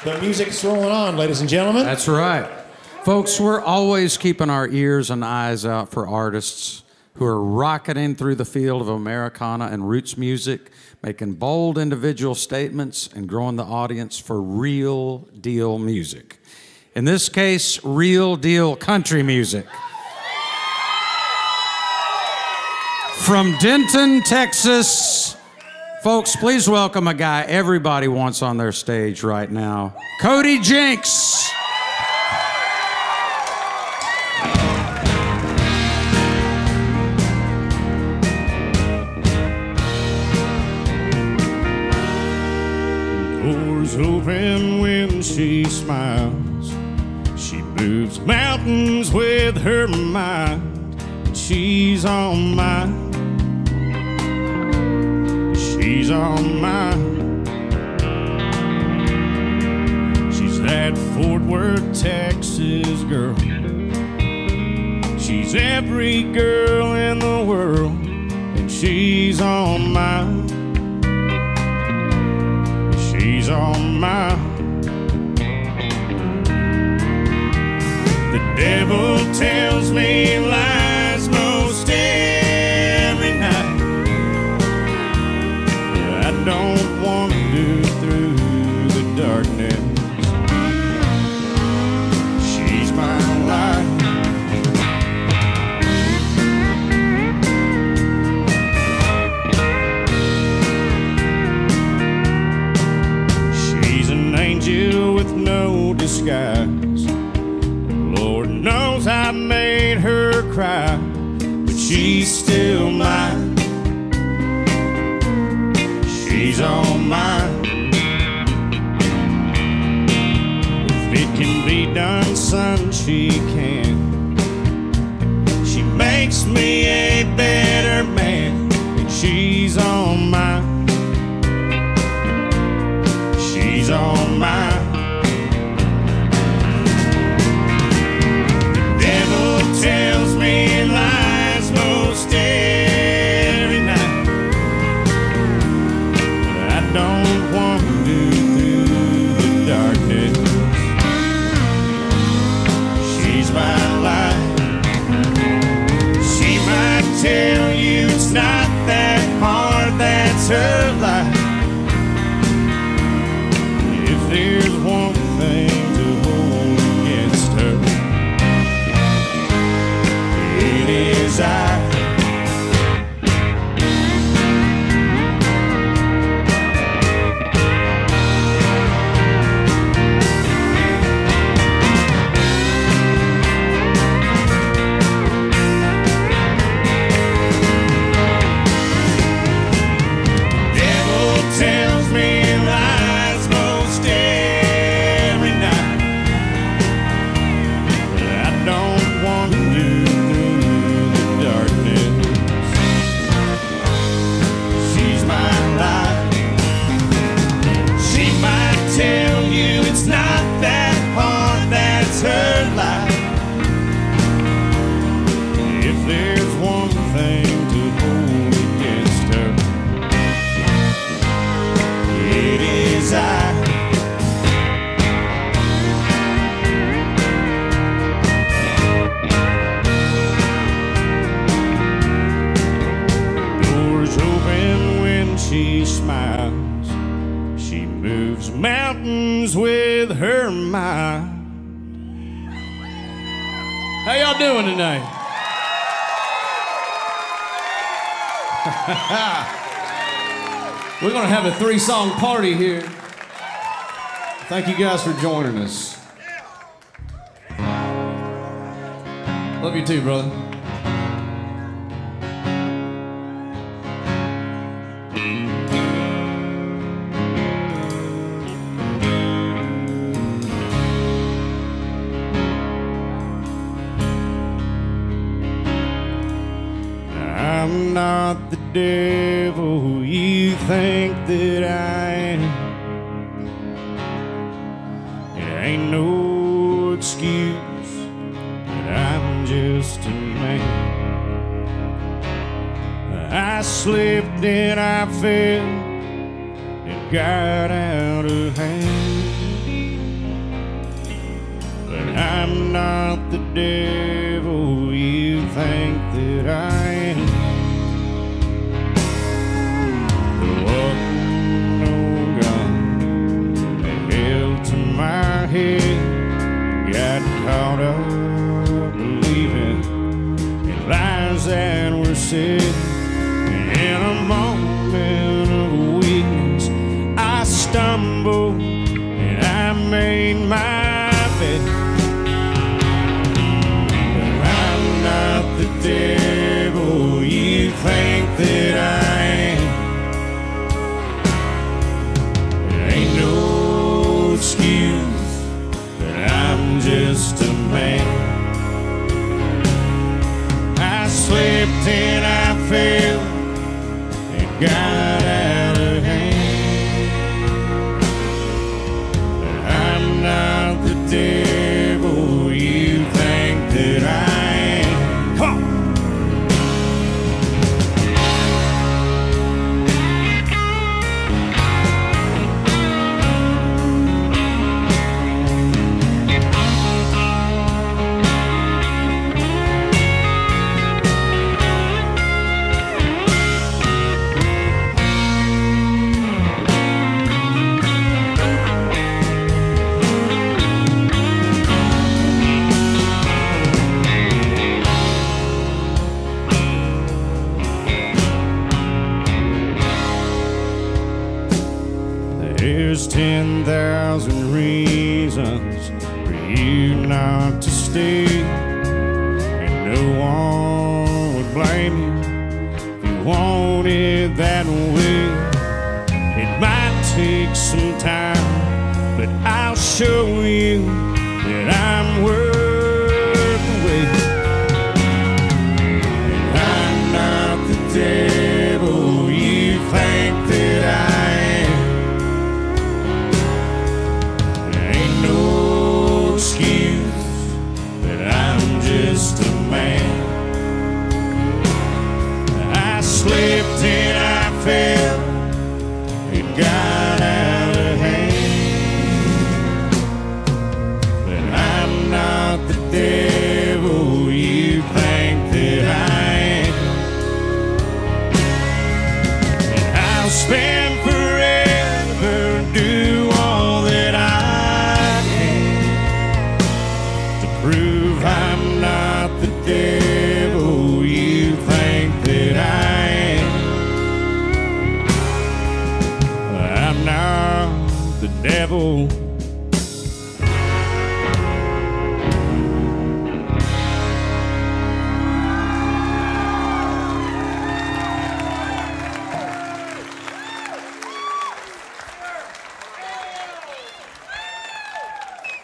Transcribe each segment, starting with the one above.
The music's rolling on, ladies and gentlemen. That's right. Folks, we're always keeping our ears and eyes out for artists who are rocketing through the field of Americana and roots music, making bold individual statements and growing the audience for real deal music. In this case, real deal country music. From Denton, Texas, folks, please welcome a guy everybody wants on their stage right now, Cody Jinks. Doors open when she smiles. She moves mountains with her mind. And she's on mine. She's on mine. She's that Fort Worth, Texas girl. She's every girl in the world, and she's on mine. She's on mine. The devil tells me lies most every night. I don't wander through the darkness. She's my light. She's an angel with no disguise. Lord knows I made her cry, but she's still mine. She's on mine. If it can be done, son, she can. She makes me a better man, and she's on mine. She's on mine. The devil tells me lies most every night. I don't wander through the darkness. She's my light. She might tell you it's not that hard, that's her life. If there's one thing to hold against her, it is I. Tells me lies most every night. I don't wander through the darkness. She's my light. She might tell you it's not that hard, that's her life. If there's one thing to hold against her, it is I. Doors open when she smiles. She moves mountains with her mind. How y'all doing tonight? We're going to have a 3-song party here. Thank you guys for joining us. Love you too, brother. I'm not the devil you think that I am. It ain't no excuse that I'm just a man. I slipped and I fell and got out of hand. not the devil you think that I am. There wasn't no gun that held to my head. Got caught up believing in lies that were said. In a moment of weakness, I stumbled and I made my bed. But I'm not the devil you think that I am. There ain't no excuse that I'm just a man. I slipped and I fell and got out of hand. But I'm not the devil you think that I am. Come on. There's 10,000 reasons for you not to stay, and no one would blame you if you want it that way. It might take some time, but I'll show you that I'm worth the wait. And I'm not the devil you think that I am. Just a man. I slipped and I fell and got out of hand. But I'm not the devil you think that I am. And I'll spend forever, do all that I can to prove I'm not the devil you think that I am. I'm not the devil.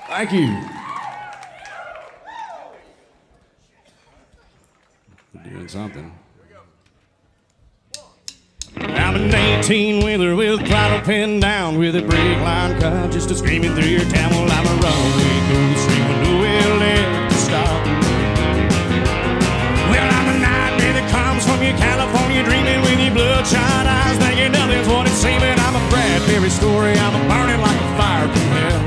Thank you. Doing something. I'm an 18-wheeler with throttle pinned down, with a brake line cut just a screaming through your town. Well, I'm a runaway ghost train with nowhere left to stop. Well, I'm a nightmare that comes from your California dreaming with your bloodshot eyes, thinking nothing's what it's seeming. I'm a Bradbury story, I'm a burning like a fire from hell.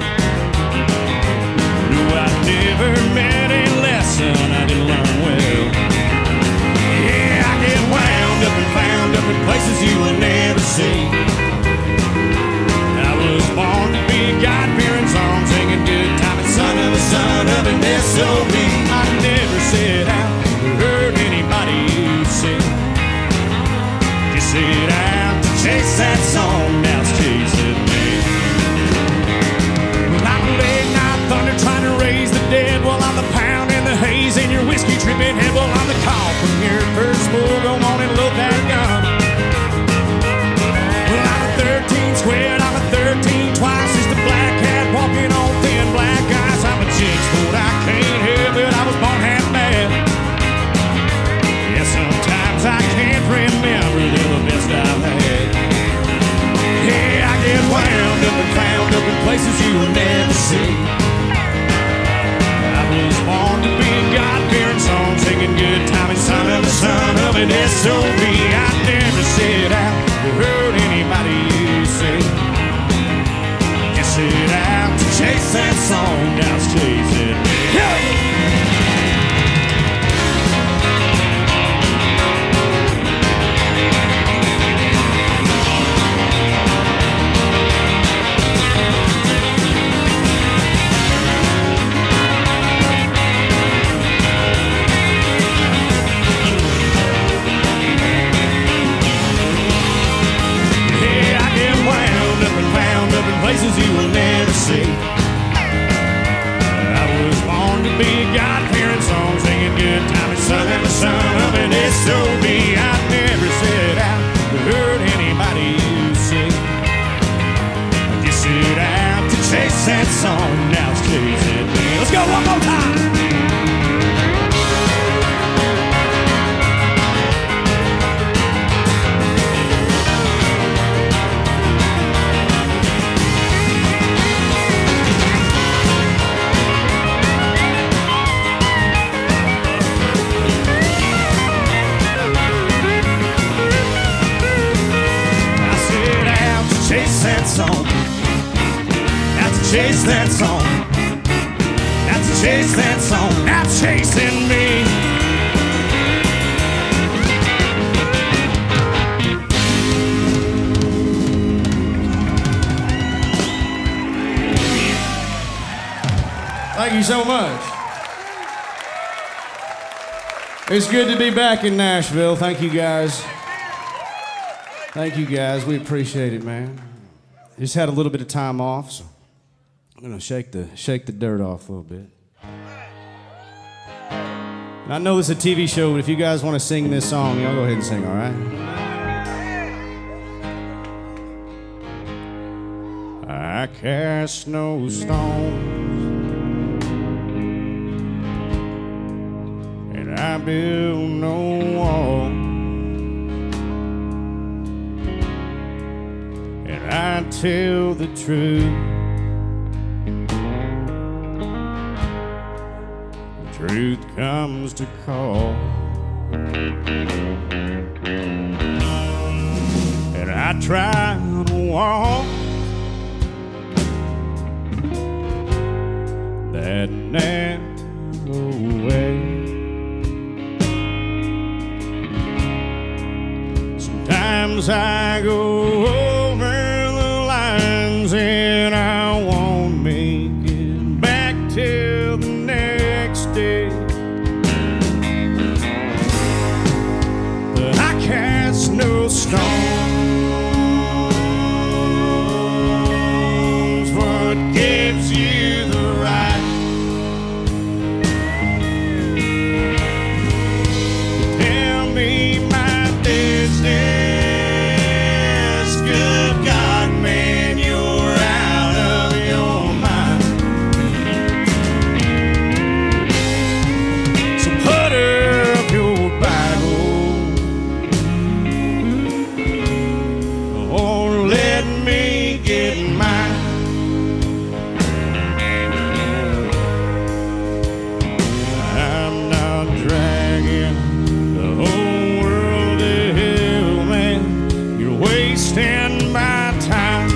No, I never met a lesson I didn't learn well. Yeah, I get wound up and found up in places you will never see. I was born to be a God-fearing song singing good time and son of an SOB. I never set out to hurt anybody you see. Just set out to chase that song, now it's chasing me. Well, I'm a late night thunder trying to raise the dead, while I'm the pound and the haze in your whiskey tripping head. Well, I'm the call from your first smoke, go on and load that gun. Well, I'm a 13 squared, I'm a 13 twice, just a black cat walking on thin black ice. I'm a Jinks, but I can't help it, I was born half bad. Yeah, sometimes I can't remember the best I've had. Yeah, I get wound up and found up in places you will never see. I was born to be a God-fearing song singing good time and son of an SOB. I never set out to hurt anybody you see. Just set out to chase that song, now it's chasing me. Yeah. will never see. I was born to be a God-fearing song, singing good time and southern the son of an SOB. I never set out to hurt anybody, you see. I just set out to chase that song, now it's chasing me. Let's go one more time. Chase that song. That's to chase that song. That's to chase that song. Now chasing me. Thank you so much. It's good to be back in Nashville. Thank you guys. Thank you guys. We appreciate it, man. Just had a little bit of time off, so I'm gonna shake the dirt off a little bit. And I know this is a TV show, but if you guys want to sing this song, y'all go ahead and sing, all right? I cast no stones, and I build no wall. I tell the truth. The truth comes to call. And I try to walk that narrow way. Sometimes I go over and I won't make it back till the next day. But I cast no stones. What gives you the right to tell me my business? Good God, man, you're out of your mind. So put up your Bible, or let me get mine. I'm not dragging the whole world to hell, man. You're wasting my time.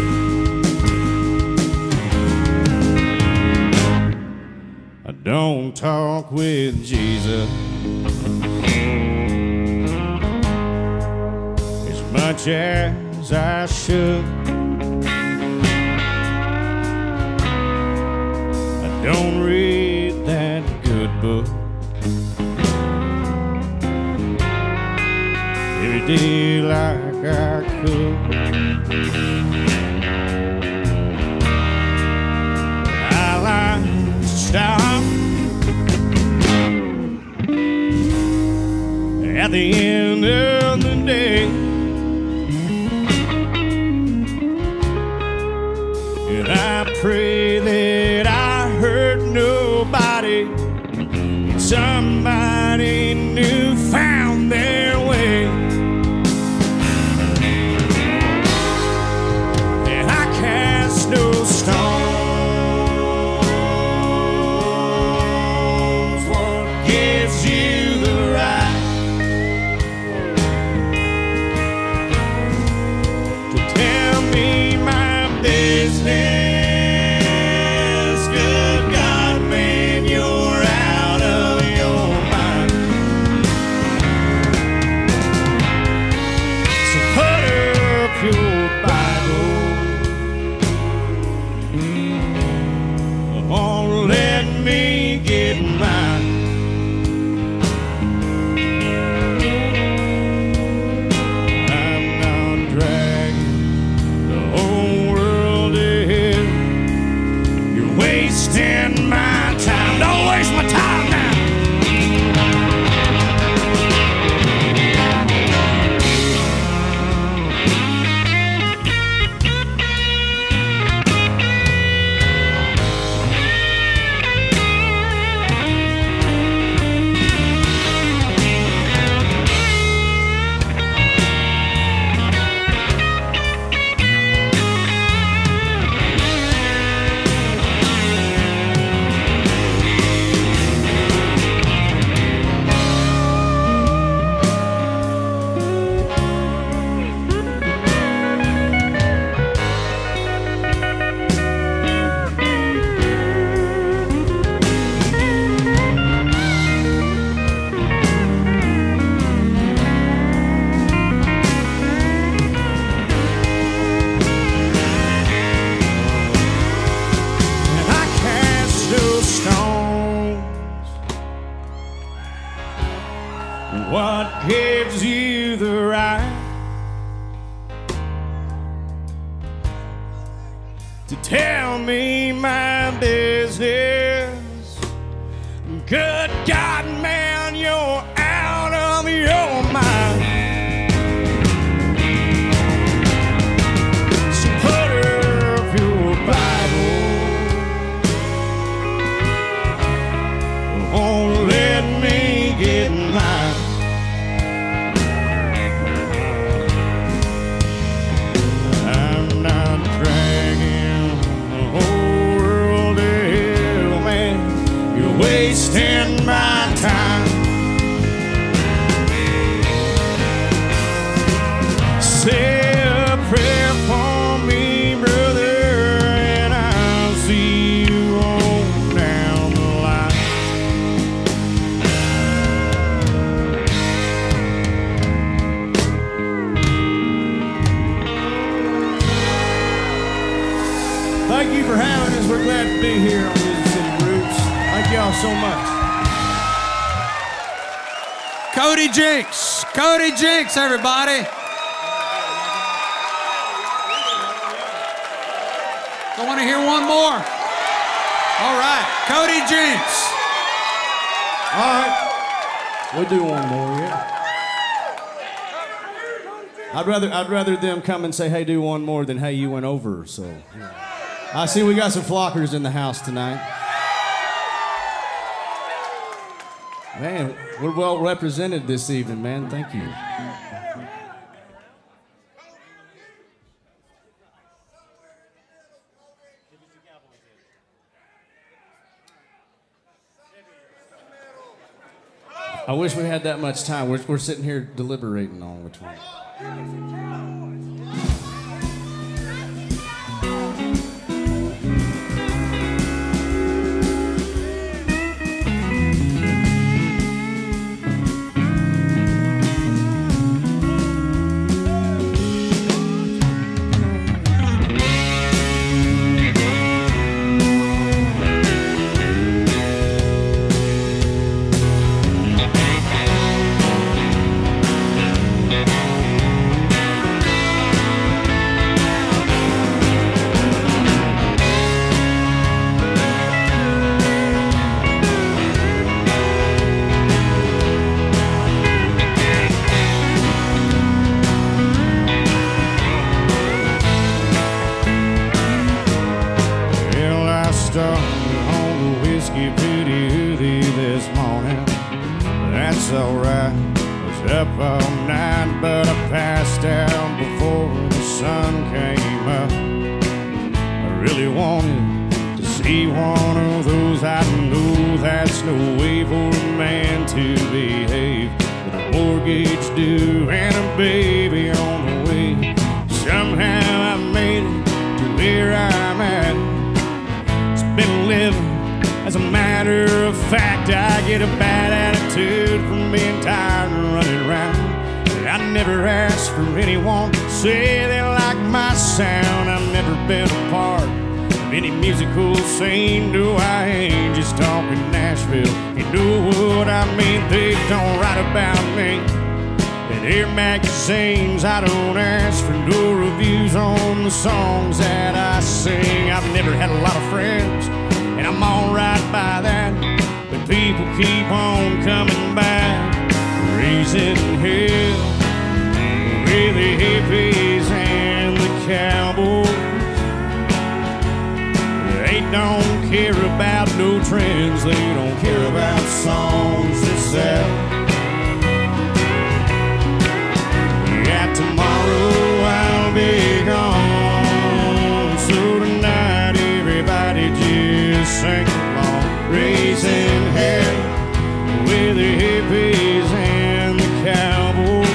I don't talk with Jesus as much as I should. I don't read that good book every day like I could. I like to stop at the end of the day, and I pray that I hurt nobody, and somebody new found their way. And I cast no stones. What gives you the right to tell me my business? Good God, man, you're out of your mind. So put up your Bible, or let me get mine. I'm not dragging the whole world to hell. tell me my business. Good God, man, you're out of your mind. So put up your Bible. Won't let me get mine. I'm not dragging the whole world to hell, man. You're wasting my time. Say a prayer for me, brother, and I'll see you on down the line. Thank you for having us. We're glad to be here on Music City Roots. Thank y'all so much. Cody Jinks. Cody Jinks, everybody. I want to hear one more. All right, Cody Jinks. All right. We'll do one more, yeah. I'd rather them come and say, hey, do one more than hey, you went over, so. Yeah. I see we got some flockers in the house tonight. Man, we're well represented this evening, man. Thank you. I wish we had that much time. We're sitting here deliberating on which one. Alright, was up all night, but I passed out before the sun came up. I really wanted to see one of those. I know that's no way for a man to behave, with a mortgage due and a baby on the way. Somehow I made it to where I'm at. It's been living. As a matter of fact, I get a bad attitude from being tired and running around. I never asked for anyone to say they like my sound. I've never been a part of any musical scene. No, I ain't just talking Nashville. You know what I mean? They don't write about me in their magazines. I don't ask for no reviews on the songs that I sing. I've never had a lot of friends, and I'm alright by that, but people keep on coming back, raising hell with the hippies and the cowboys. They don't care about no trends, they don't care about songs that sell. Yeah, tomorrow I'll be gone, so tonight everybody just sing along, raising hell with the hippies and the cowboys.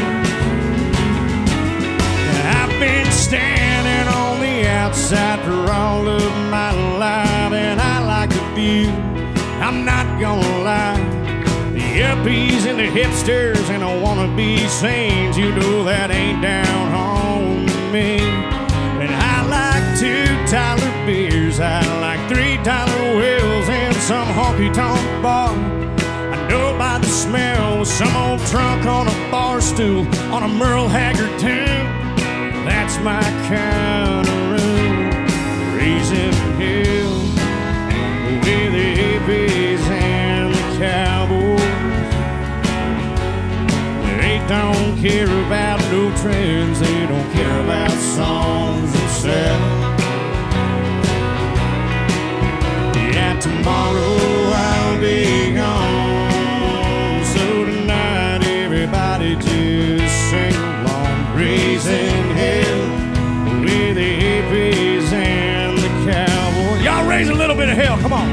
I've been standing on the outside for all of my life, and I like the view, I'm not gonna lie. The yuppies and the hipsters and the wannabe saints, you know that ain't down home to me. And I like $2 beers, I like $3 wheels and some honky-tonk bar. I know by the smell, some old trunk on a bar stool on a Merle Haggard tune. That's my kind of room. raising hell with the hippies and the cowboys. They don't care about no trends, they don't care about songs that sell. Yeah, tomorrow I'll be gone, so tonight everybody just sing along, raising hell with the hippies and the cowboys. Y'all raise a little bit of hell, come on.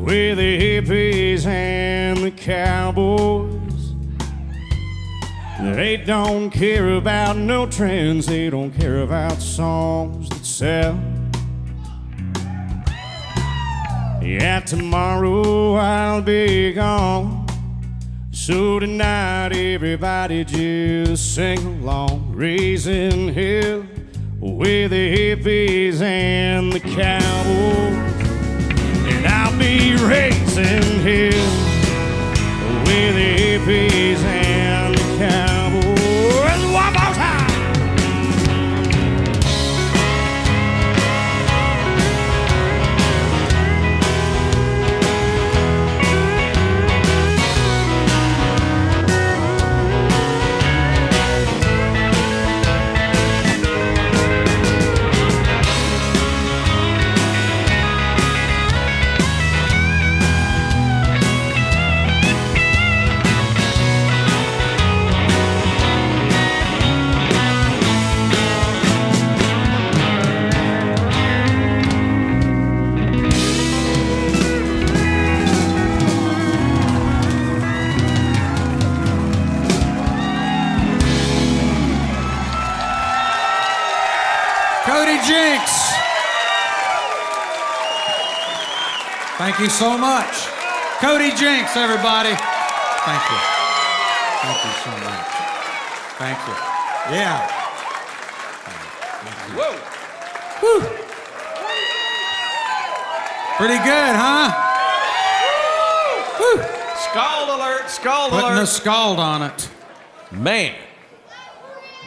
With the hippies and the cowboys. They don't care about no trends, they don't care about songs that sell. Yeah, tomorrow I'll be gone, so tonight everybody just sing along, raising hell with the hippies and the cowboys. And I'll be raising hell with the hippies and the cowboys. One more time. Cody Jinks. Thank you so much. Cody Jinks, everybody. Thank you. Thank you so much. Thank you. Yeah. Thank you. Whoa. Whew. Pretty good, huh? Whew. Scald alert, scald Putting alert. the scald on it. Man.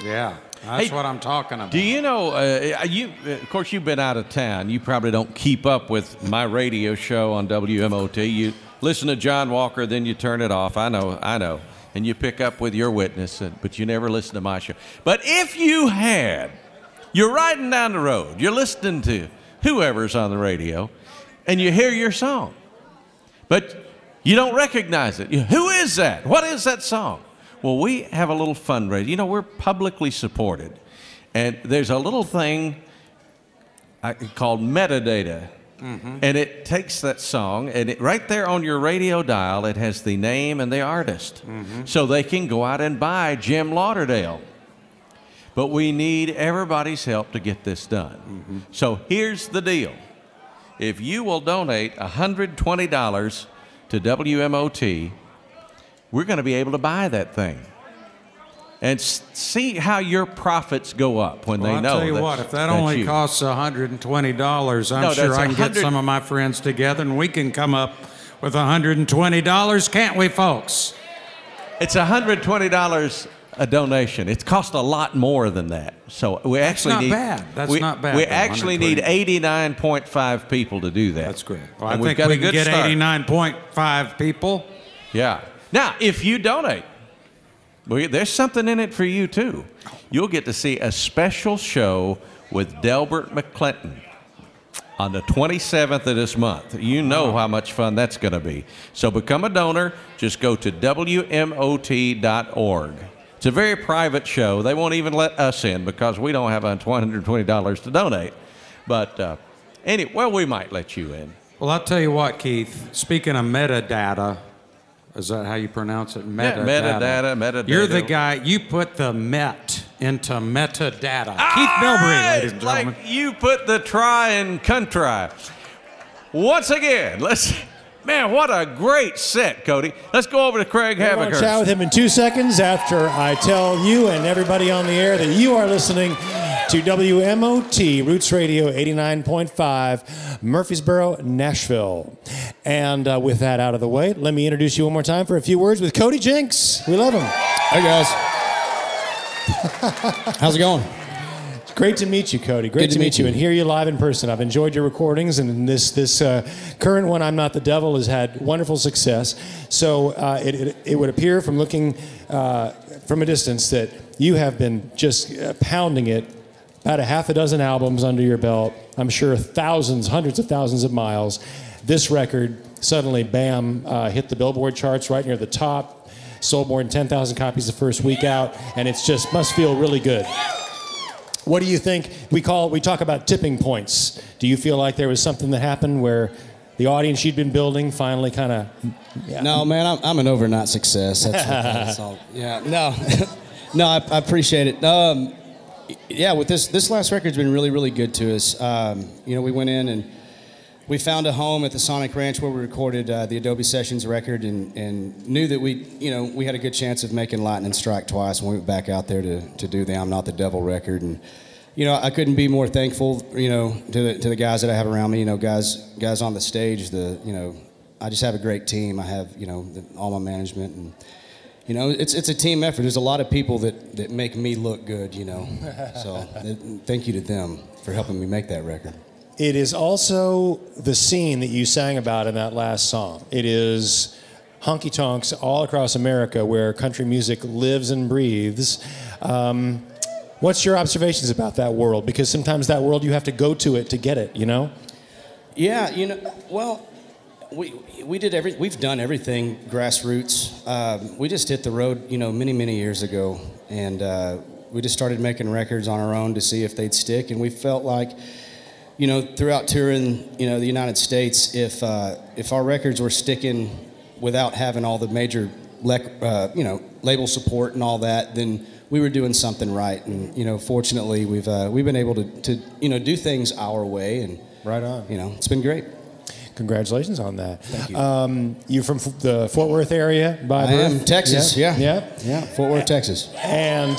Yeah, that's what I'm talking about. Do you know, of course, you've been out of town. You probably don't keep up with my radio show on WMOT. You listen to John Walker, then you turn it off. I know. And you pick up with your witness, but you never listen to my show. But if you had, you're riding down the road, you're listening to whoever's on the radio, and you hear your song, but you don't recognize it. Who is that? What is that song? Well, we have a little fundraiser. You know, we're publicly supported. And there's a little thing called metadata. Mm-hmm. And it takes that song, and right there on your radio dial, it has the name and the artist. Mm-hmm. So they can go out and buy Jim Lauderdale. But we need everybody's help to get this done. Mm-hmm. So here's the deal. If you will donate $120 to WMOT, we're going to be able to buy that thing. And see how your profits go up when they know. I'll tell you what, if that only costs $120, I'm sure I can get some of my friends together and we can come up with $120, can't we, folks? It's $120 a donation. It costs a lot more than that. So we actually need. That's not bad. We actually need 89.5 people to do that. That's great. Well, I think we can get 89.5 people. Yeah. Now, if you donate, there's something in it for you, too. You'll get to see a special show with Delbert McClinton on the 27th of this month. You know how much fun that's going to be. So become a donor. Just go to WMOT.org. It's a very private show. They won't even let us in because we don't have $120 to donate. But anyway, well, we might let you in. Well, I'll tell you what, Keith. Speaking of metadata, Is that how you pronounce it? Metadata. You're the guy, you put the met into metadata. Keith Bilbrey, ladies and gentlemen. Like you put the try in country. Once again, man, what a great set, Cody. Let's go over to Craig We're going to chat Havikhurst. with him in 2 seconds after I tell you and everybody on the air that you are listening to WMOT, Roots Radio 89.5, Murfreesboro, Nashville. And with that out of the way, let me introduce you one more time for a few words with Cody Jinks. We love him. Hey, guys. How's it going? It's great to meet you, Cody. Great to meet you and hear you live in person. I've enjoyed your recordings, and this current one, I'm Not the Devil, has had wonderful success. So it would appear from looking from a distance that you have been just pounding it. About a half a dozen albums under your belt. I'm sure thousands, hundreds of thousands of miles. This record suddenly, bam, hit the Billboard charts right near the top. Sold more than 10,000 copies the first week out, and it's just must feel really good. What do you think? We talk about tipping points. Do you feel like there was something that happened where the audience you'd been building finally kind of? Yeah. No, man, I'm an overnight success. That's all. Yeah, no, I appreciate it. Yeah, with this last record's been really, really good to us. We went in and we found a home at the Sonic Ranch where we recorded the Adobe Sessions record, and knew that we had a good chance of making Lightning Strike twice when we went back out there to do the I'm Not the Devil record. And I couldn't be more thankful, to the guys that I have around me. Guys on the stage. I just have a great team. I have all my management, and it's a team effort. There's a lot of people that make me look good. So thank you to them for helping me make that record. It is also the scene that you sang about in that last song. It is honky-tonks all across America where country music lives and breathes. What's your observations about that world? Because sometimes that world, you have to go to it to get it, Yeah, well, we've done everything grassroots. We just hit the road, many, many years ago, and we just started making records on our own to see if they'd stick, and we felt like, throughout touring, the United States, if our records were sticking without having all the major, label support and all that, then we were doing something right. And fortunately, we've been able to do things our way, and right on. It's been great. Congratulations on that. Thank you. You from the Fort Worth area by birth? I am Texas. Yeah. Fort Worth, Texas. And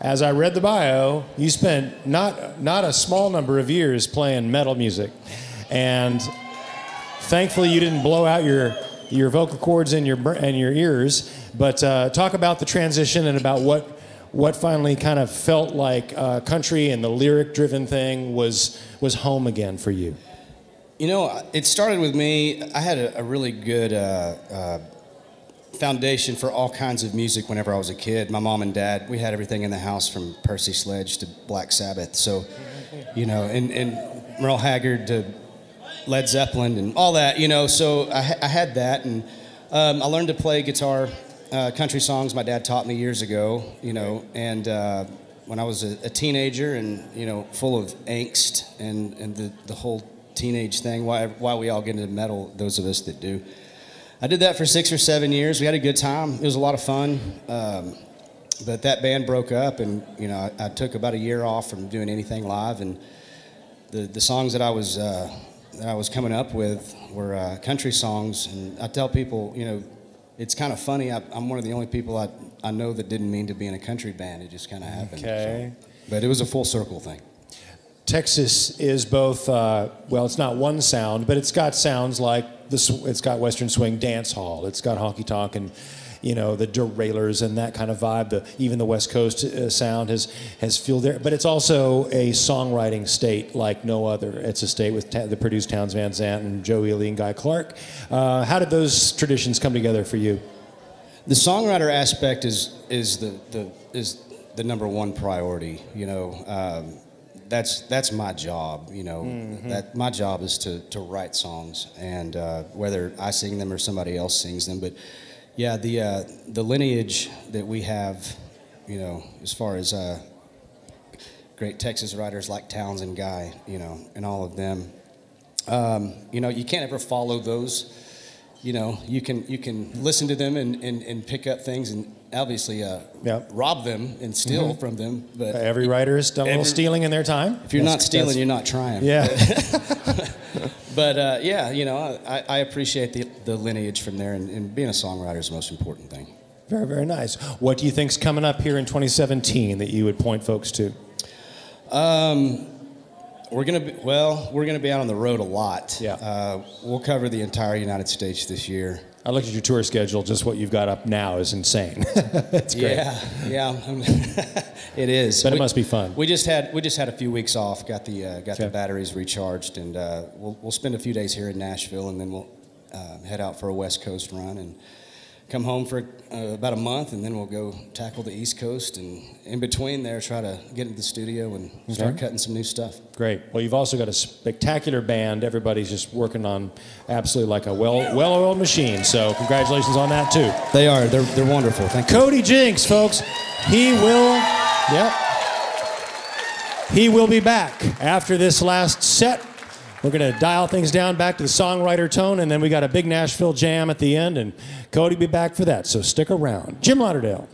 as I read the bio, you spent not a small number of years playing metal music, and thankfully you didn't blow out your vocal cords in your ears. But talk about the transition and about what finally kind of felt like country and the lyric-driven thing was home again for you. It started with me. I had a really good foundation for all kinds of music whenever I was a kid. My mom and dad, we had everything in the house from Percy Sledge to Black Sabbath. So, and Merle Haggard to Led Zeppelin and all that, So I had that, and I learned to play guitar, country songs my dad taught me years ago, and when I was a teenager and, full of angst and the whole teenage thing, why we all get into metal, those of us that do. I did that for 6 or 7 years. We had a good time. It was a lot of fun. But that band broke up, and I took about a year off from doing anything live. And the songs that I was coming up with were country songs. And I tell people, it's kind of funny. I'm one of the only people I know that didn't mean to be in a country band. It just kind of happened. Okay. So. But it was a full circle thing. Texas is both, it's not one sound, but it's got sounds like it's got Western swing dance hall. It's got honky tonk and, the derailers and that kind of vibe. Even the West Coast sound has fueled there. But it's also a songwriting state like no other. It's a state with that produced Towns Van Zandt and Joe Ely and Guy Clark. How did those traditions come together for you? The songwriter aspect is the number one priority. That's my job, that my job is to write songs, and whether I sing them or somebody else sings them. But yeah, the lineage that we have, as far as great Texas writers like Towns and Guy, and all of them, you can't ever follow those you know, you can listen to them and pick up things and obviously rob them and steal from them. But every writer has done a little stealing in their time. If you're not stealing, you're not trying. Yeah. But yeah, you know, I appreciate the lineage from there, and being a songwriter is the most important thing. Very, very nice. What do you think's coming up here in 2017 that you would point folks to? We're gonna be out on the road a lot. Yeah. We'll cover the entire United States this year. I looked at your tour schedule. Just what you've got up now is insane. It's great. Yeah, it is. But it must be fun. We just had a few weeks off. Got the batteries recharged, and we'll spend a few days here in Nashville, and then we'll head out for a West Coast run and come home for about a month, and then we'll go tackle the East Coast, and in between there, try to get into the studio and start cutting some new stuff. Great. Well, you've also got a spectacular band. Everybody's just working on absolutely like a well-oiled machine. So congratulations on that too. They are. They're wonderful. Thank you. Cody Jinks, folks. He will be back after this last set. We're going to dial things down back to the songwriter tone, and then we got a big Nashville jam at the end, and Cody will be back for that, so stick around. Jim Lauderdale.